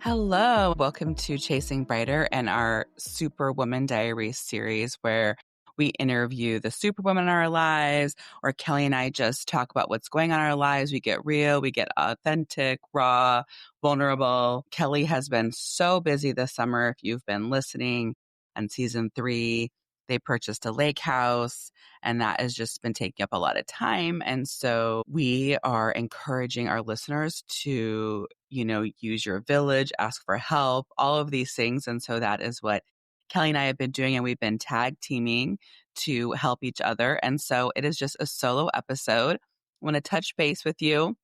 Hello, welcome to Chasing Brighter and our Superwoman Diaries series where we interview the superwoman in our lives, or Kelly and I just talk about what's going on in our lives. We get real, we get authentic, raw, vulnerable. Kelly has been so busy this summer. If you've been listening on season 3, they purchased a lake house and that has just been taking up a lot of time. And so we are encouraging our listeners to, use your village, ask for help, all of these things. And so that is what Kelly and I have been doing, and we've been tag teaming to help each other. And so it is just a solo episode. I want to touch base with you,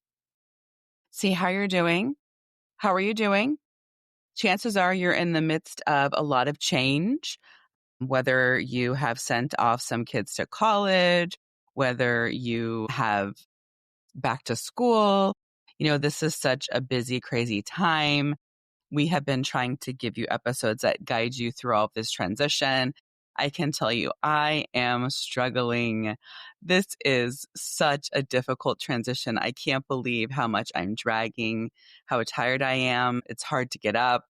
see how you're doing. How are you doing? Chances are you're in the midst of a lot of change, whether you have sent off some kids to college, whether you have back to school. This is such a busy, crazy time. We have been trying to give you episodes that guide you through all of this transition. I can tell you, I am struggling. This is such a difficult transition. I can't believe how much I'm dragging, how tired I am. It's hard to get up.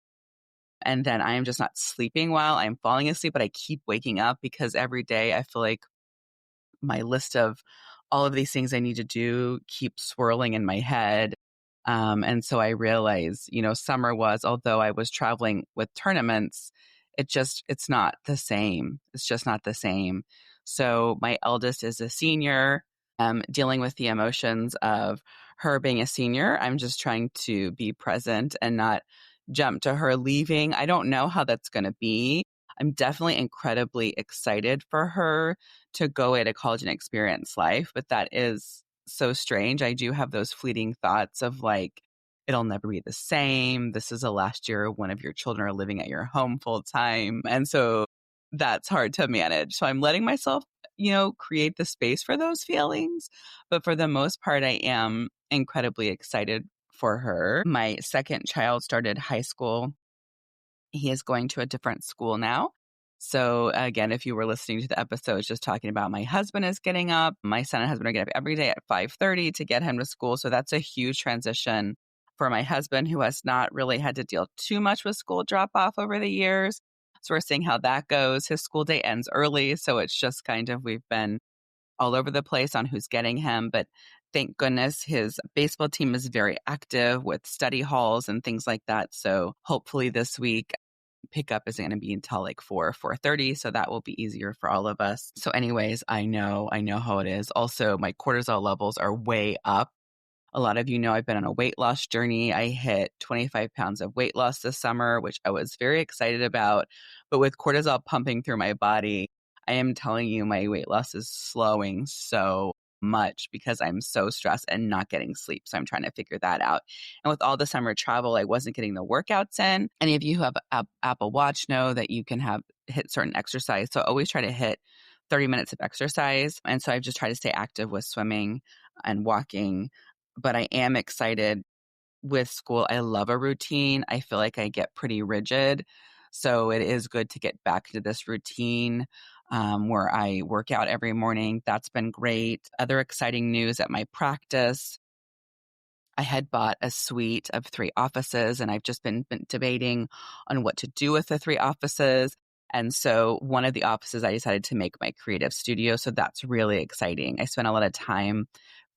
And then I am just not sleeping well. I'm falling asleep, but I keep waking up because every day I feel like my list of all of these things I need to do keeps swirling in my head. And so I realize, summer was, although I was traveling with tournaments, it's not the same. It's just not the same. So my eldest is a senior, dealing with the emotions of her being a senior. I'm just trying to be present and not jump to her leaving. I don't know how that's going to be. I'm definitely incredibly excited for her to go away to college and experience life, but that is so strange. I do have those fleeting thoughts of like, it'll never be the same. This is the last year one of your children are living at your home full time. And so that's hard to manage. So I'm letting myself, create the space for those feelings. But for the most part, I am incredibly excited for her. My second child started high school. He is going to a different school now. So again, if you were listening to the episodes just talking about my husband is getting up, my son and husband are getting up every day at 5:30 to get him to school. So that's a huge transition for my husband, who has not really had to deal too much with school drop off over the years. So we're seeing how that goes. His school day ends early. So it's just kind of, we've been all over the place on who's getting him. But thank goodness his baseball team is very active with study halls and things like that. So hopefully this week pickup isn't going to be until like 4:30. So that will be easier for all of us. So anyways, I know how it is. Also, my cortisol levels are way up. A lot of you know I've been on a weight loss journey. I hit 25 pounds of weight loss this summer, which I was very excited about. But with cortisol pumping through my body, I am telling you, my weight loss is slowing so much because I'm so stressed and not getting sleep. So I'm trying to figure that out. And with all the summer travel, I wasn't getting the workouts in. Any of you who have Apple Watch know that you can hit certain exercise. So I always try to hit 30 minutes of exercise. And so I've just tried to stay active with swimming and walking. But I am excited with school. I love a routine. I feel like I get pretty rigid. So it is good to get back to this routine where I work out every morning. That's been great. Other exciting news at my practice, I had bought a suite of 3 offices, and I've just been debating on what to do with the 3 offices. And so one of the offices I decided to make my creative studio. So that's really exciting. I spent a lot of time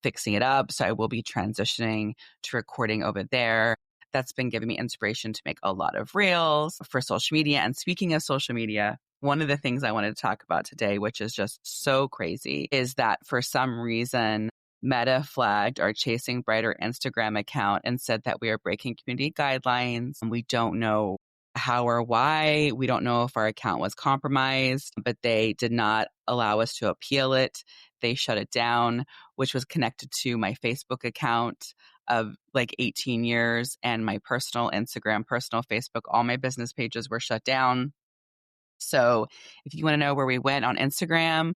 fixing it up. So I will be transitioning to recording over there. That's been giving me inspiration to make a lot of reels for social media. And speaking of social media, one of the things I wanted to talk about today, which is just so crazy, is that for some reason, Meta flagged our Chasing Brighter Instagram account and said that we are breaking community guidelines. We don't know how or why. We don't know if our account was compromised, but they did not allow us to appeal it. They shut it down, which was connected to my Facebook account of like 18 years and my personal Instagram, personal Facebook. All my business pages were shut down. So if you want to know where we went on Instagram,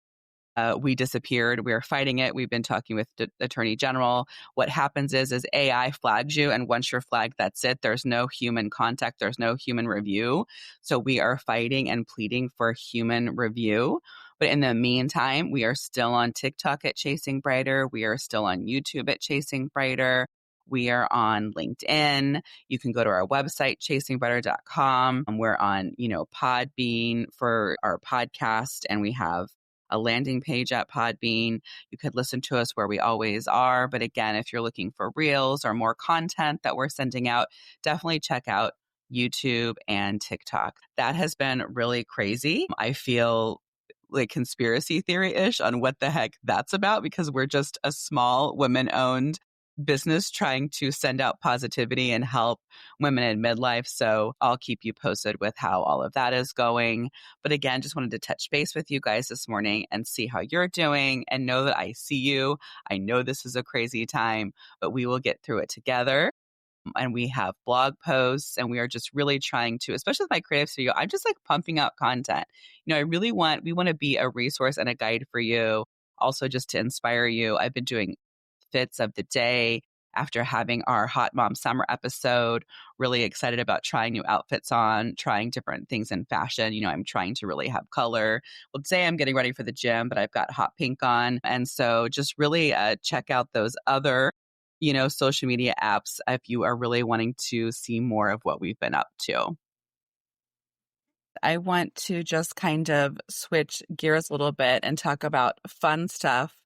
we disappeared. We are fighting it. We've been talking with the Attorney General. What happens is AI flags you, and once you're flagged, that's it. There's no human contact. There's no human review. So we are fighting and pleading for human review. But in the meantime, we are still on TikTok at Chasing Brighter. We are still on YouTube at Chasing Brighter. We are on LinkedIn. You can go to our website, chasingbetter.com. We're on, Podbean for our podcast, and we have a landing page at Podbean. You could listen to us where we always are. But again, if you're looking for reels or more content that we're sending out, definitely check out YouTube and TikTok. That has been really crazy. I feel like conspiracy theory-ish on what the heck that's about, because we're just a small women-owned business trying to send out positivity and help women in midlife. So I'll keep you posted with how all of that is going. But again, just wanted to touch base with you guys this morning and see how you're doing, and know that I see you. I know this is a crazy time, but we will get through it together. And we have blog posts, and we are just really trying to, especially with my creative studio, I'm just like pumping out content. We want to be a resource and a guide for you, also just to inspire you. I've been doing fits of the day after having our Hot Mom Summer episode. Really excited about trying new outfits on, trying different things in fashion. I'm trying to really have color. Well, today I'm getting ready for the gym, but I've got hot pink on. And so just really check out those other social media apps if you are really wanting to see more of what we've been up to. I want to just kind of switch gears a little bit and talk about fun stuff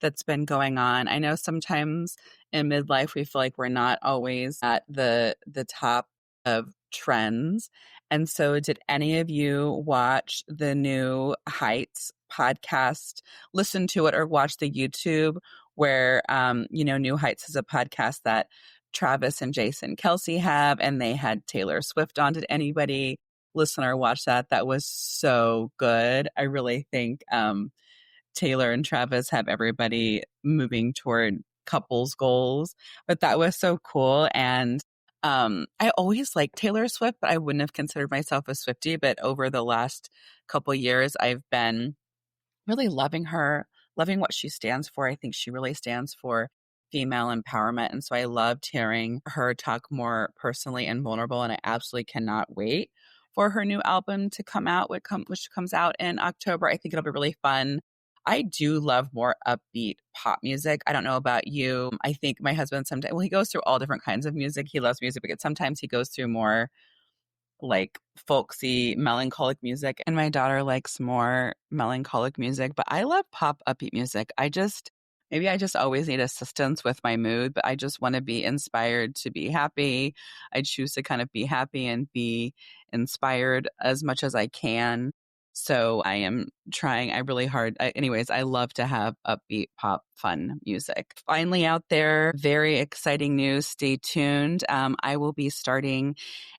that's been going on. I know sometimes in midlife we feel like we're not always at the top of trends. And so did any of you watch the new Heights podcast, listen to it, or watch the YouTube where New Heights is a podcast that Travis and Jason Kelsey have, and they had Taylor Swift on. Did anybody listen or watch that? That was so good. I really think Taylor and Travis have everybody moving toward couples goals, but that was so cool. And I always liked Taylor Swift, but I wouldn't have considered myself a Swiftie. But over the last couple years, I've been really loving her, loving what she stands for. I think she really stands for female empowerment. And so I loved hearing her talk more personally and vulnerable. And I absolutely cannot wait for her new album to come out, which comes out in October. I think it'll be really fun. I do love more upbeat pop music. I don't know about you. I think my husband sometimes, he goes through all different kinds of music. He loves music, but sometimes he goes through more like folksy, melancholic music. And my daughter likes more melancholic music, but I love pop upbeat music. Maybe I just always need assistance with my mood, but I just want to be inspired to be happy. I choose to kind of be happy and be inspired as much as I can. So I am trying, I love to have upbeat pop fun music. Finally out there, very exciting news. Stay tuned. I will be starting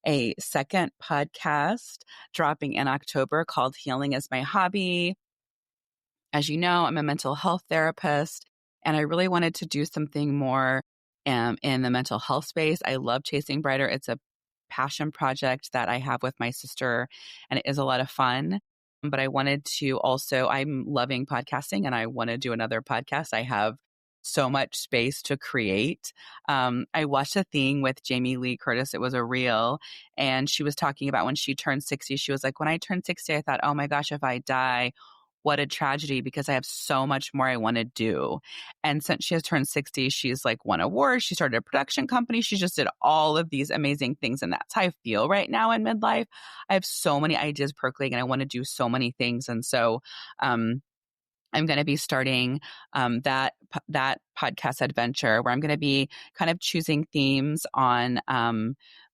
a second podcast dropping in October called Healing is My Hobby. As you know, I'm a mental health therapist, and I really wanted to do something more in the mental health space. I love Chasing Brighter. It's a passion project that I have with my sister, and it is a lot of fun. But I wanted to also, I'm loving podcasting, and I want to do another podcast. I have so much space to create. I watched a thing with Jamie Lee Curtis. It was a reel, and she was talking about when she turned 60. She was like, when I turned 60, I thought, oh my gosh, if I die, what a tragedy, because I have so much more I want to do. And since she has turned 60, she's like won awards. She started a production company. She just did all of these amazing things. And that's how I feel right now in midlife. I have so many ideas percolating, and I want to do so many things. And so, I'm going to be starting that podcast adventure where I'm going to be kind of choosing themes on,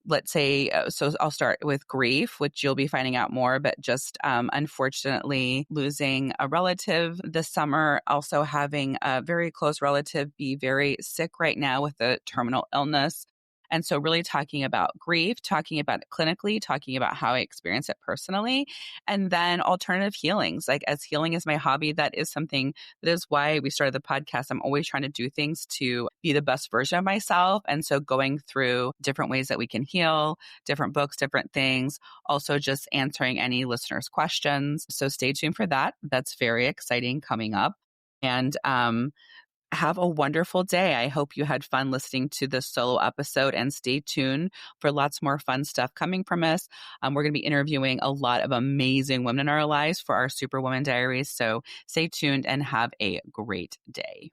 let's say, so I'll start with grief, which you'll be finding out more, but just unfortunately losing a relative this summer, also having a very close relative be very sick right now with a terminal illness. And so really talking about grief, talking about it clinically, talking about how I experience it personally, and then alternative healings. Like, as healing is my hobby, that is something that is why we started the podcast. I'm always trying to do things to be the best version of myself. And so going through different ways that we can heal, different books, different things, also just answering any listeners' questions. So stay tuned for that. That's very exciting coming up. And have a wonderful day. I hope you had fun listening to this solo episode, and stay tuned for lots more fun stuff coming from us. We're going to be interviewing a lot of amazing women in our lives for our Superwoman Diaries. So stay tuned and have a great day.